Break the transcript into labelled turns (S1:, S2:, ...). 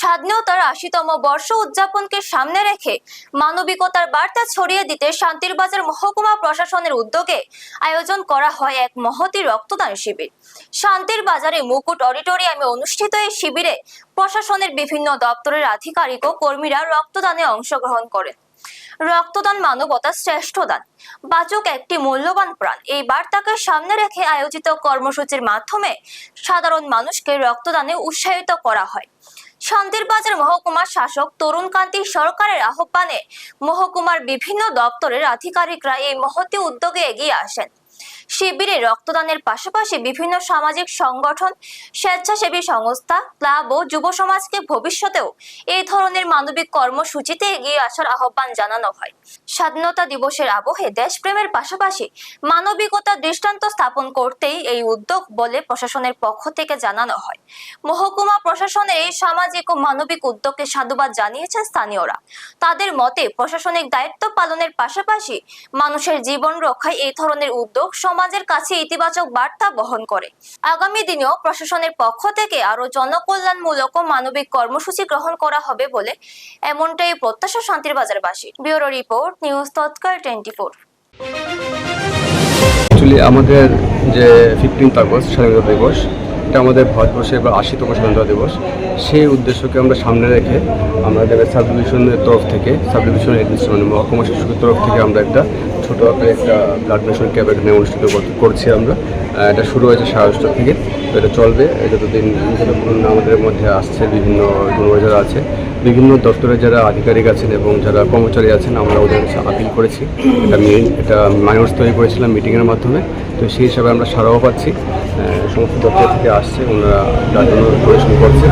S1: স্বাধীনতার ৮০তম বর্ষ উদযাপনকে সামনে রেখে মানবিকতার বার্তা ছড়িয়ে দিতে শান্তিরবাজার মহকুমা প্রশাসনের উদ্যোগে আয়োজন করা হয় এক মহতী রক্তদান শিবির। শান্তিরবাজারে মুকুট অডিটোরিয়ামে অনুষ্ঠিত এই শিবিরে প্রশাসনের বিভিন্ন দপ্তরের আধিকারিক ও কর্মীরা রক্তদানে অংশগ্রহণ করেন। রক্তদান মানবতার শ্রেষ্ঠ দান, বাঁচুক একটি মূল্যবান প্রাণ, এই বার্তাকে সামনে রেখে আয়োজিত কর্মসূচির মাধ্যমে সাধারণ মানুষকে রক্তদানে উৎসাহিত করা হয়। শান্তিরবাজার মহকুমার শাসক তরুণ কান্তি সরকারের আহ্বানে মহকুমার বিভিন্ন দপ্তরের আধিকারিকরা এই মহতী উদ্যোগে এগিয়ে আসেন। শিবিরে রক্তদানের পাশাপাশি বিভিন্ন সামাজিক সংগঠন, স্বেচ্ছাসেবী সংস্থা, ক্লাব ও যুব সমাজকে ভবিষ্যতেও এই ধরনের মানবিক কর্মসূচিতে এগিয়ে আসার আহ্বান জানানো হয়। স্বাধীনতা দিবসের আবহে দেশপ্রেমের পাশাপাশি মানবিকতার দৃষ্টান্ত স্থাপন করতেই এই উদ্যোগ বলে প্রশাসনের পক্ষ থেকে জানানো হয়। মহকুমা প্রশাসনের এই সামাজিক ও মানবিক উদ্যোগকে সাধুবাদ জানিয়েছেন স্থানীয়রা। তাদের মতে প্রশাসনিক দায়িত্ব পালনের পাশাপাশি মানুষের জীবন রক্ষায় এই ধরনের উদ্যোগ সমাজের কাছে ইতিবাচক বার্তা বহন করে। আগামী দিনেও প্রশাসনের পক্ষ থেকে আরো জনকল্যাণমূলক ও মানবিক কর্মসূচি গ্রহণ করা হবে বলে এমনটাই প্রত্যাশা শান্তিরবাজারবাসী। ব্যুরো রিপোর্ট, নিউজ তৎকাল 24।
S2: অ্যাকচুয়ালি আমাদের যে 15 আগস্ট স্বাধীনতা দিবস, এটা আমাদের ভারতবর্ষের 80তম স্বাধীনতা দিবস। সেই উদ্দেশ্যকে আমরা সামনে রেখে আমাদের সাব ডিভিশনের তরফ থেকে, সাব ডিভিশন মানে মহকুমা শাসকের তরফ থেকে আমরা একটা ছোটো আকারে একটা ব্লাড ডোনেশন ক্যাম্প এখানে অনুষ্ঠিত করছি আমরা। এটা শুরু হয়েছে 8:30 থেকে, এটা চলবে যতদিন আমাদের মধ্যে আসছে। বিভিন্ন যারা আছে, বিভিন্ন দপ্তরের যারা আধিকারিক আছেন এবং যারা কর্মচারী আছেন, আমরা ওদের কাছে আপিল করেছি। এটা মাইনর্স তৈরি করেছিলাম মিটিংয়ের মাধ্যমে। তো সেই হিসাবে আমরা সারাও পাচ্ছি, সমস্ত দপ্তর থেকে আসছে, ওনারা ব্লাড ডোনেশন করছে।